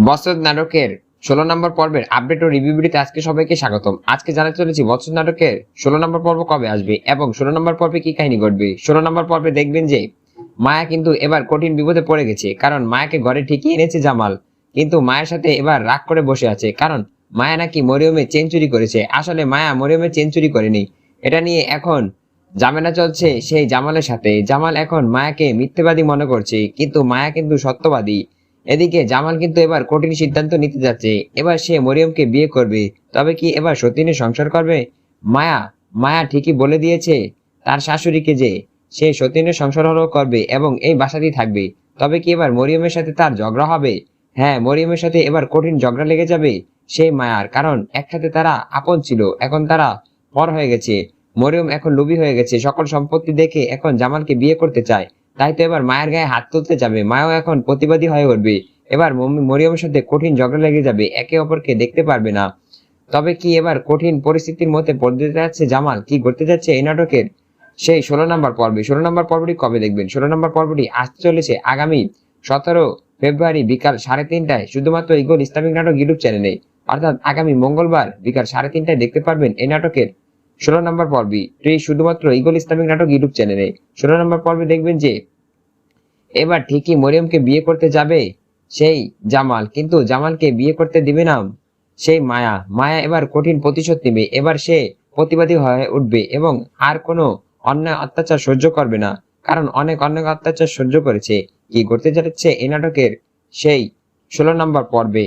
বছর নাটকের 16 নম্বর পর্বের আপডেট ও রিভিউ ভিডিওতে আজকে সবাইকে স্বাগতম। আজকে জানাতে চলেছি বছর নাটকের 16 নম্বর পর্ব কবে আসবে এবং 16 নম্বর পর্বে কি কাহিনী ঘটবে। 16 নম্বর পর্বে দেখবেন যে মায়া কিন্তু এবার কঠিন বিপদে পড়ে গেছে, কারণ মায়াকে ঘরে ঠিকই এনেছে জামাল, কিন্তু মায়ের সাথে এবার রাগ করে বসে আছে, কারণ মায়া নাকি মরিয়মের চেন চুরি করেছে। আসলে মায়া মরিয়মের চেন চুরি করেনি, এটা নিয়ে এখন ঝামেলা চলছে সেই জামালের সাথে। জামাল এখন মায়াকে মিথ্যেবাদী মনে করছে, কিন্তু মায়া কিন্তু সত্যবাদী। এদিকে জামাল কিন্তু এবার কঠিন সিদ্ধান্ত নিতে যাচ্ছে, এবার সে মরিয়মকে বিয়ে করবে। তবে কি এবার সতীনের সংসার করবে মায়া? মায়া ঠিকই বলে দিয়েছে তার শাশুড়িকে যে সে সতীনের সংসার হলো করবে এবং এই বাসাতেই থাকবে। তবে কি এবার মরিয়মের সাথে তার ঝগড়া হবে? হ্যাঁ, মরিয়মের সাথে এবার কঠিন ঝগড়া লেগে যাবে সেই মায়ার, কারণ একসাথে তারা আপন ছিল, এখন তারা পর হয়ে গেছে। মরিয়ম এখন লোভী হয়ে গেছে, সকল সম্পত্তি দেখে এখন জামালকে বিয়ে করতে চায়। তাই তো এবার মায়ের গায়ে হাত তুলতে যাবে, মায়াও এখন প্রতিবাদী হয়ে উঠবে। এবার মরিয়মের সাথে কঠিন ঝগড়া লেগে যাবে, একে অপরকে দেখতে পারবে না। তবে কি এবার কঠিন পরিস্থিতির মধ্যে পড়তে যাচ্ছে জামাল? কি করতে যাচ্ছে এই নাটকের সেই 16 নম্বর পর্বে? 16 নম্বর পর্বটি কবে দেখবেন? 16 নম্বর পর্বটি আসতে চলেছে আগামী 17 ফেব্রুয়ারি বিকাল 3:30টায় শুধুমাত্র ইগল ইসলামিক নাটক ইউটিউব চ্যানেলে, অর্থাৎ আগামী মঙ্গলবার বিকাল 3:30টায় দেখতে পারবেন এই নাটকের 16 নম্বর পর্বটি শুধুমাত্র ইগল ইসলামিক নাটক ইউটিউব চ্যানেলে। 16 নম্বর পর্বে দেখবেন যে এবার ঠিকই মরিয়মকে বিয়ে করতে যাবে সেই জামাল, কিন্তু জামালকে বিয়ে করতে দিবে না সেই মায়া। মায়া এবার কঠিন প্রতিশোধ নেবে, এবার সে প্রতিবাদী হয়ে উঠবে এবং আর কোনো অন্যায় অত্যাচার সহ্য করবে না, কারণ অনেক অন্যায় অত্যাচার সহ্য করেছে। কি করতে যাচ্ছে এই নাটকের সেই 16 নম্বর পর্বে?